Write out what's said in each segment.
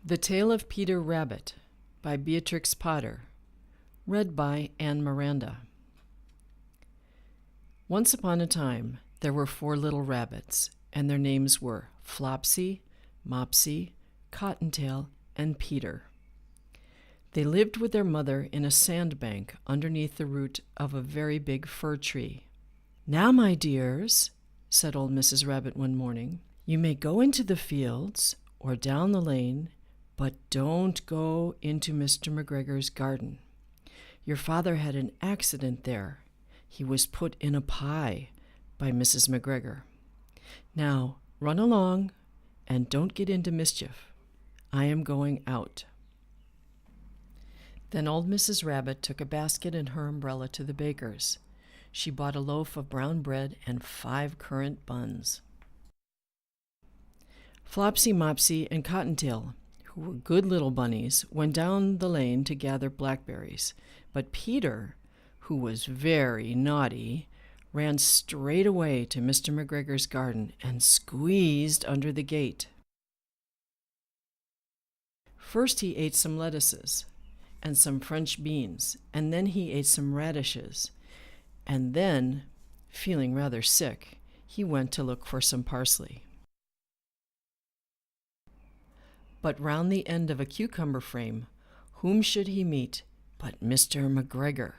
The Tale of Peter Rabbit by Beatrix Potter, read by Miranda. Once upon a time, there were 4 little rabbits, and their names were Flopsy, Mopsy, Cottontail, and Peter. They lived with their mother in a sandbank underneath the root of a very big fir tree. "Now, my dears," said old Mrs. Rabbit one morning, "you may go into the fields or down the lane, but don't go into Mr. McGregor's garden. Your father had an accident there. He was put in a pie by Mrs. McGregor. Now, run along and don't get into mischief. I am going out." Then old Mrs. Rabbit took a basket and her umbrella to the baker's. She bought a loaf of brown bread and 5 currant buns. Flopsy, Mopsy, and Cottontail, who were good little bunnies, went down the lane to gather blackberries. But Peter, who was very naughty, ran straight away to Mr. McGregor's garden and squeezed under the gate. First he ate some lettuces and some French beans, and then he ate some radishes, and then, feeling rather sick, he went to look for some parsley. But round the end of a cucumber frame, whom should he meet but Mr. McGregor?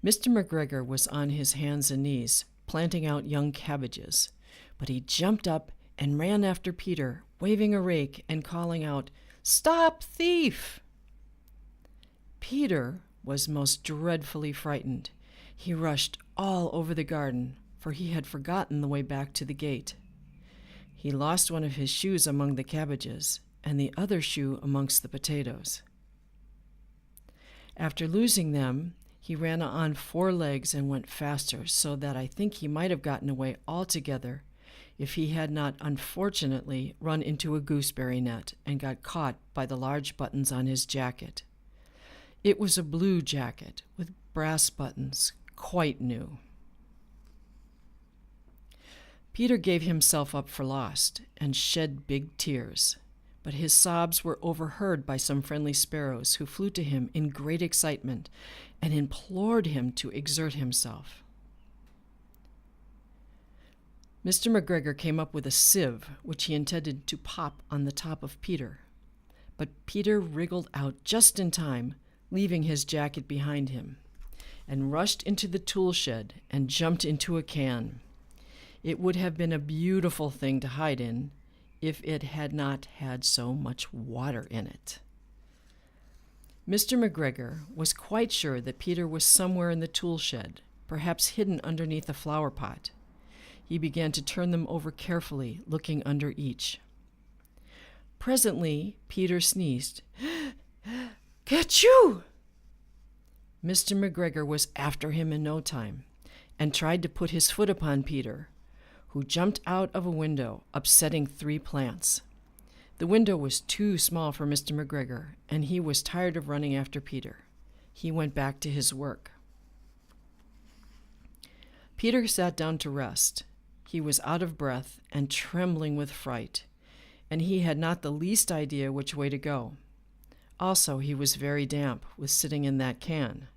Mr. McGregor was on his hands and knees, planting out young cabbages, but he jumped up and ran after Peter, waving a rake and calling out, "Stop, thief!" Peter was most dreadfully frightened. He rushed all over the garden, for he had forgotten the way back to the gate. He lost one of his shoes among the cabbages, and the other shoe amongst the potatoes. After losing them, he ran on 4 legs and went faster, so that I think he might have gotten away altogether if he had not unfortunately run into a gooseberry net and got caught by the large buttons on his jacket. It was a blue jacket with brass buttons, quite new. Peter gave himself up for lost and shed big tears, but his sobs were overheard by some friendly sparrows who flew to him in great excitement and implored him to exert himself. Mr. McGregor came up with a sieve which he intended to pop on the top of Peter, but Peter wriggled out just in time, leaving his jacket behind him, and rushed into the tool shed and jumped into a can. It would have been a beautiful thing to hide in if it had not had so much water in it. Mr. McGregor was quite sure that Peter was somewhere in the tool shed, perhaps hidden underneath a flower pot. He began to turn them over carefully, looking under each. Presently, Peter sneezed. "Catch-you!" Mr. McGregor was after him in no time, and tried to put his foot upon Peter, who jumped out of a window, upsetting 3 plants. The window was too small for Mr. McGregor, and he was tired of running after Peter. He went back to his work. Peter sat down to rest. He was out of breath and trembling with fright, and he had not the least idea which way to go. Also, he was very damp with sitting in that can.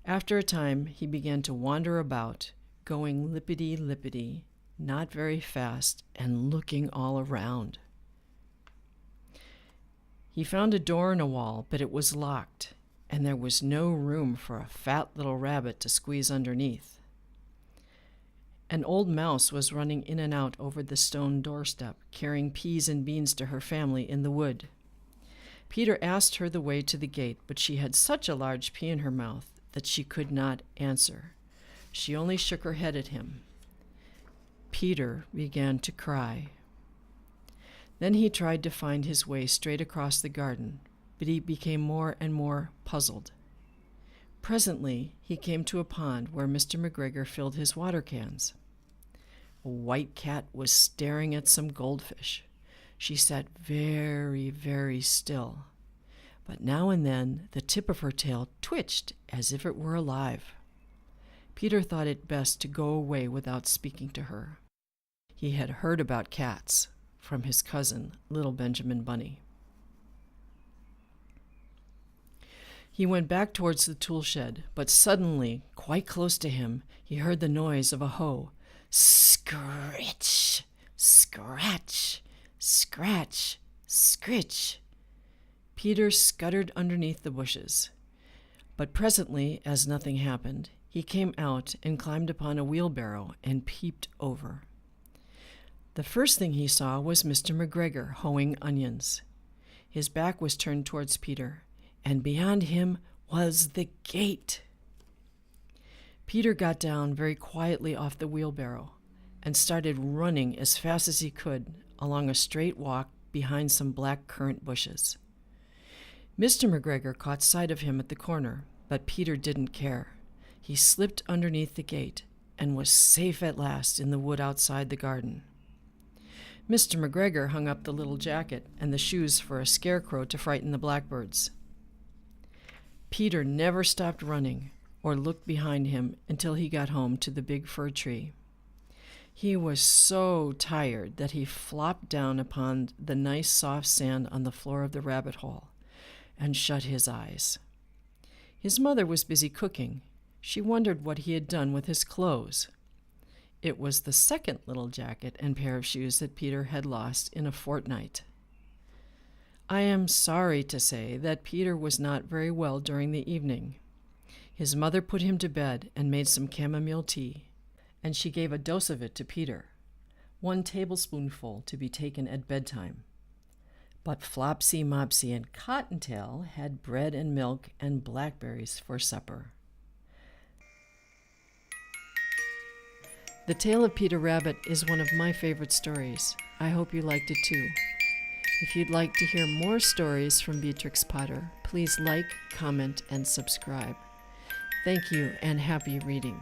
After a time, he began to wander about, going lippity-lippity, not very fast, and looking all around. He found a door in a wall, but it was locked, and there was no room for a fat little rabbit to squeeze underneath. An old mouse was running in and out over the stone doorstep, carrying peas and beans to her family in the wood. Peter asked her the way to the gate, but she had such a large pea in her mouth that she could not answer. She only shook her head at him. Peter began to cry. Then he tried to find his way straight across the garden, but he became more and more puzzled. Presently, he came to a pond where Mr. McGregor filled his water cans. A white cat was staring at some goldfish. She sat very, very still, but now and then the tip of her tail twitched as if it were alive. Peter thought it best to go away without speaking to her. He had heard about cats, from his cousin, little Benjamin Bunny. He went back towards the tool shed, but suddenly, quite close to him, he heard the noise of a hoe. Scritch, scratch, scratch, scritch. Peter scuttered underneath the bushes. But presently, as nothing happened, he came out and climbed upon a wheelbarrow and peeped over. The first thing he saw was Mr. McGregor hoeing onions. His back was turned towards Peter, and beyond him was the gate. Peter got down very quietly off the wheelbarrow and started running as fast as he could along a straight walk behind some black currant bushes. Mr. McGregor caught sight of him at the corner, but Peter didn't care. He slipped underneath the gate and was safe at last in the wood outside the garden. Mr. McGregor hung up the little jacket and the shoes for a scarecrow to frighten the blackbirds. Peter never stopped running or looked behind him until he got home to the big fir tree. He was so tired that he flopped down upon the nice soft sand on the floor of the rabbit hole and shut his eyes. His mother was busy cooking. She wondered what he had done with his clothes. It was the second little jacket and pair of shoes that Peter had lost in a fortnight. I am sorry to say that Peter was not very well during the evening. His mother put him to bed and made some chamomile tea, and she gave a dose of it to Peter, 1 tablespoonful to be taken at bedtime. But Flopsy, Mopsy, and Cottontail had bread and milk and blackberries for supper. The Tale of Peter Rabbit is one of my favorite stories. I hope you liked it too. If you'd like to hear more stories from Beatrix Potter, please like, comment, and subscribe. Thank you and happy reading.